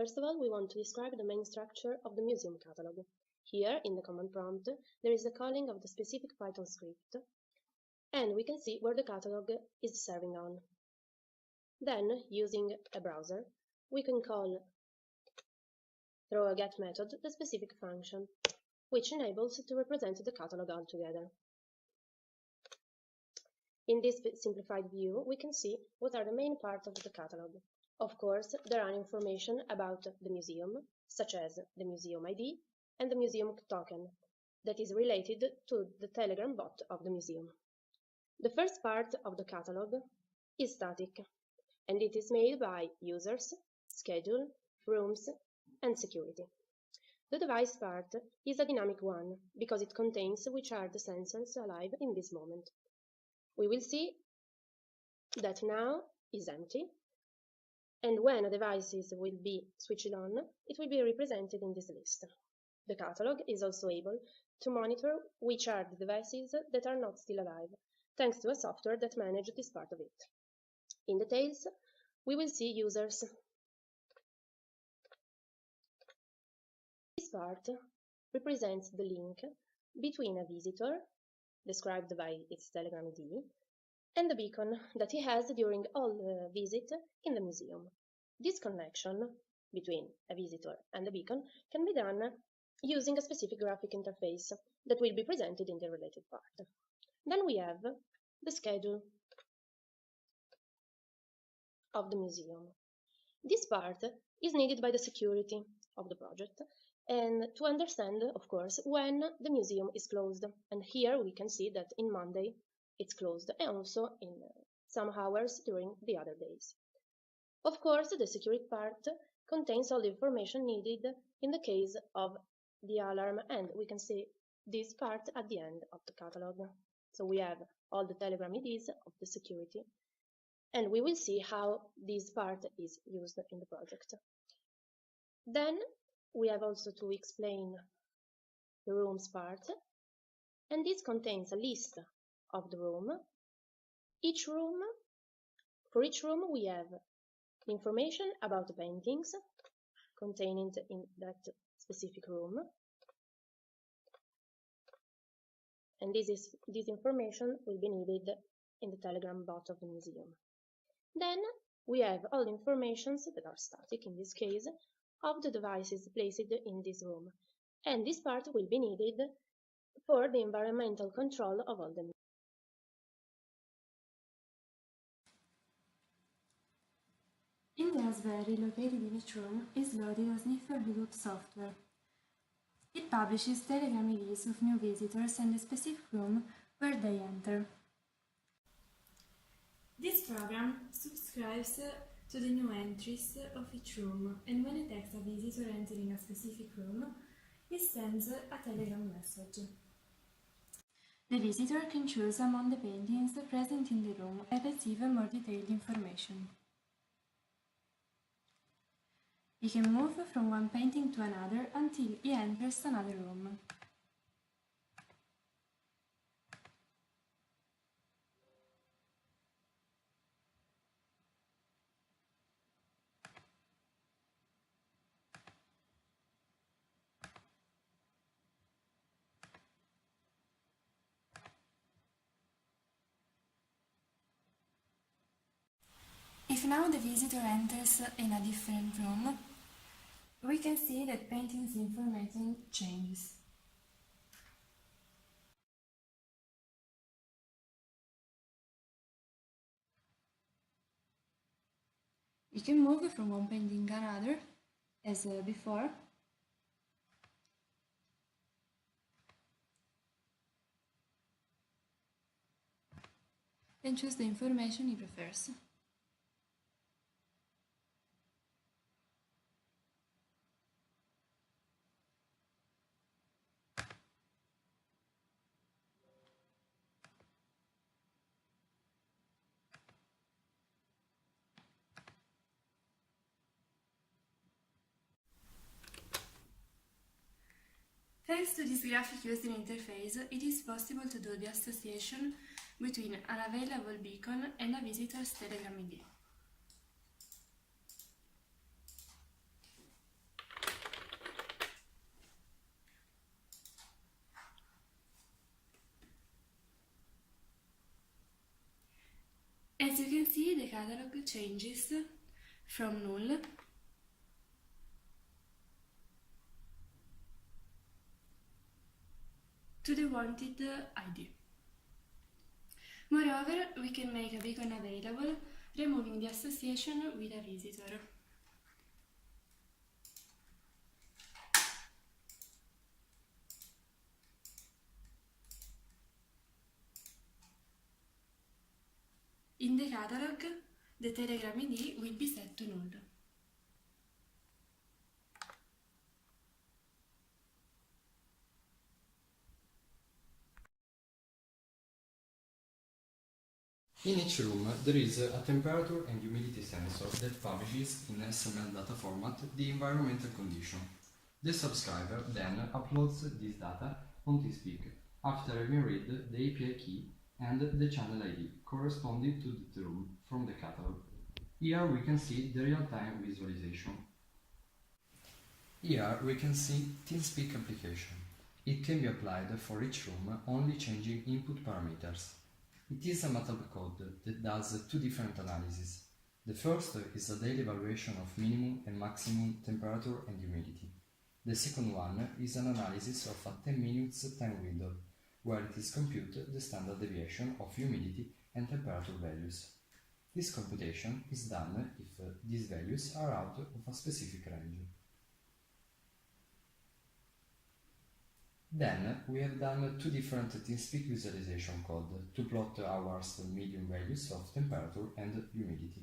First of all, we want to describe the main structure of the museum catalog. Here, in the command prompt, there is the calling of the specific Python script, and we can see where the catalog is serving on. Then, using a browser, we can call through a get method the specific function, which enables to represent the catalog altogether. In this simplified view, we can see what are the main parts of the catalog. Of course, there are information about the museum, such as the museum ID and the museum token, that is related to the Telegram bot of the museum. The first part of the catalog is static, and it is made by users, schedule, rooms, and security. The device part is a dynamic one, because it contains which are the sensors alive in this moment. We will see that now is empty, and when a device will be switched on, it will be represented in this list. The catalog is also able to monitor which are the devices that are not still alive, thanks to a software that manages this part of it. In details, we will see users. This part represents the link between a visitor, described by its Telegram ID, and the beacon that he has during all the visit in the museum. This connection between a visitor and the beacon can be done using a specific graphic interface that will be presented in the related part. Then we have the schedule of the museum. This part is needed by the security of the project and to understand, of course, when the museum is closed. And here we can see that in Monday it's closed, and also in some hours during the other days. Of course, the security part contains all the information needed in the case of the alarm, and we can see this part at the end of the catalog. So we have all the Telegram IDs of the security, and we will see how this part is used in the project. Then we have also to explain the rooms part, and this contains a list of the room. For each room we have information about the paintings contained in that specific room, and this information will be needed in the Telegram bot of the museum. Then we have all the informations that are static in this case of the devices placed in this room, and this part will be needed for the environmental control of all the. In the Raspberry located in each room is loaded a sniffer Bluetooth software. It publishes Telegram IDs of new visitors and the specific room where they enter. This program subscribes to the new entries of each room, and when it detects a visitor entering a specific room, it sends a Telegram message. The visitor can choose among the paintings present in the room and receive more detailed information. He can move from one painting to another until he enters another room. If now the visitor enters in a different room, we can see that painting's information changes. You can move from one painting to another, as before. And choose the information he prefers. Thanks to this graphic user interface, it is possible to do the association between an available beacon and a visitor's Telegram ID. can see the catalog changes from null to the wanted ID. Moreover, we can make a beacon available, removing the association with a visitor. In the catalog, the Telegram ID will be set to null. In each room, there is a temperature and humidity sensor that publishes in SML data format the environmental condition. The subscriber then uploads this data on TeamSpeak after having read the API key and the channel ID corresponding to the room from the catalog. Here we can see the real-time visualization. Here we can see TeamSpeak application. It can be applied for each room, only changing input parameters. It is a MATLAB code that does two different analyses. The first is a daily evaluation of minimum and maximum temperature and humidity. The second one is an analysis of a 10 minutes time window, where it is computed the standard deviation of humidity and temperature values. This computation is done if these values are out of a specific range. Then we have done two different TeamSpeak visualization code to plot hours medium values of temperature and humidity.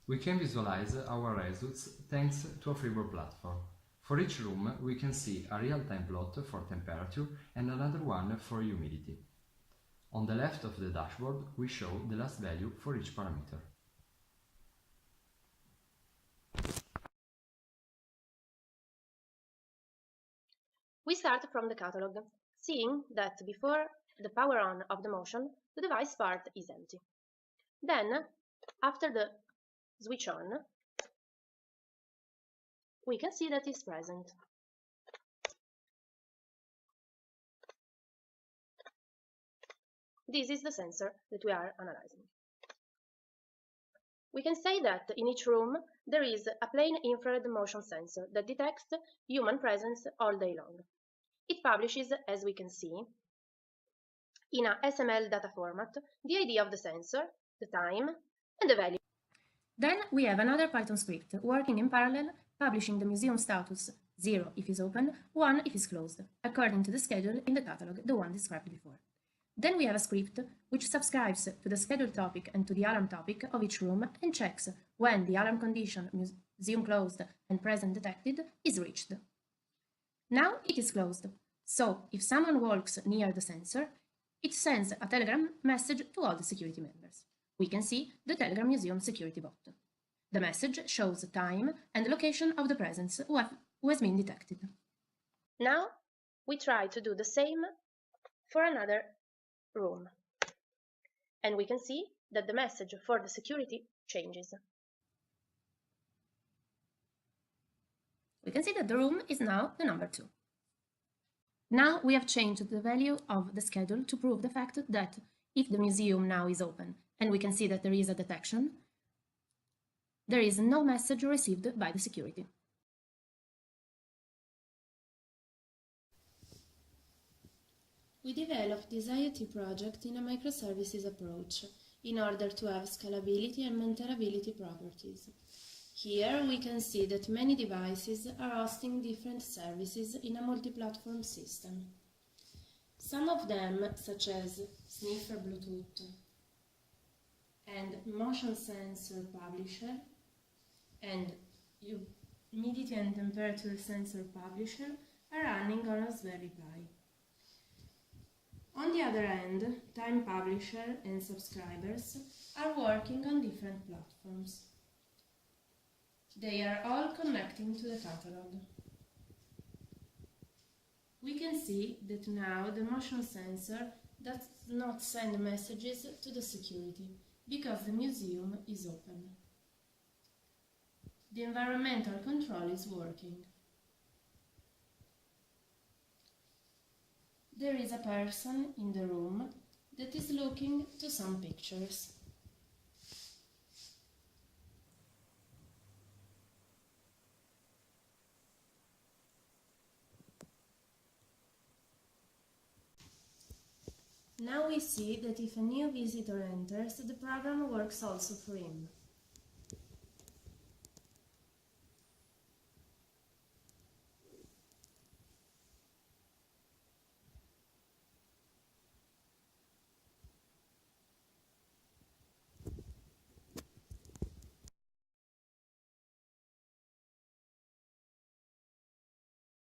We can visualize our results thanks to a Freeboard platform. For each room, we can see a real-time plot for temperature and another one for humidity. On the left of the dashboard, we show the last value for each parameter. We start from the catalog, seeing that before the power on of the motion, the device part is empty. Then, after the switch on, we can see that it's present. This is the sensor that we are analyzing. We can say that in each room there is a plain infrared motion sensor that detects human presence all day long. It publishes, as we can see, in a SML data format, the ID of the sensor, the time, and the value. Then we have another Python script working in parallel, publishing the museum status 0 if it's open, 1 if it's closed, according to the schedule in the catalog, the one described before. Then we have a script which subscribes to the scheduled topic and to the alarm topic of each room and checks when the alarm condition museum closed and present detected is reached. Now it is closed, so if someone walks near the sensor, it sends a Telegram message to all the security members. We can see the Telegram Museum security bot. The message shows the time and the location of the presence who has been detected. Now we try to do the same for another room, and we can see that the message for the security changes. We can see that the room is now the number 2. Now we have changed the value of the schedule to prove the fact that if the museum now is open and we can see that there is a detection, there is no message received by the security. We developed this IoT project in a microservices approach in order to have scalability and maintainability properties. Here we can see that many devices are hosting different services in a multi-platform system. Some of them, such as Sniffer Bluetooth and Motion Sensor Publisher and Humidity and Temperature Sensor Publisher, are running on Raspberry Pi. On the other hand, Time Publisher and subscribers are working on different platforms. They are all connecting to the catalog. We can see that now the motion sensor does not send messages to the security because the museum is open. The environmental control is working. There is a person in the room that is looking to some pictures. Now we see that if a new visitor enters, the program works also for him.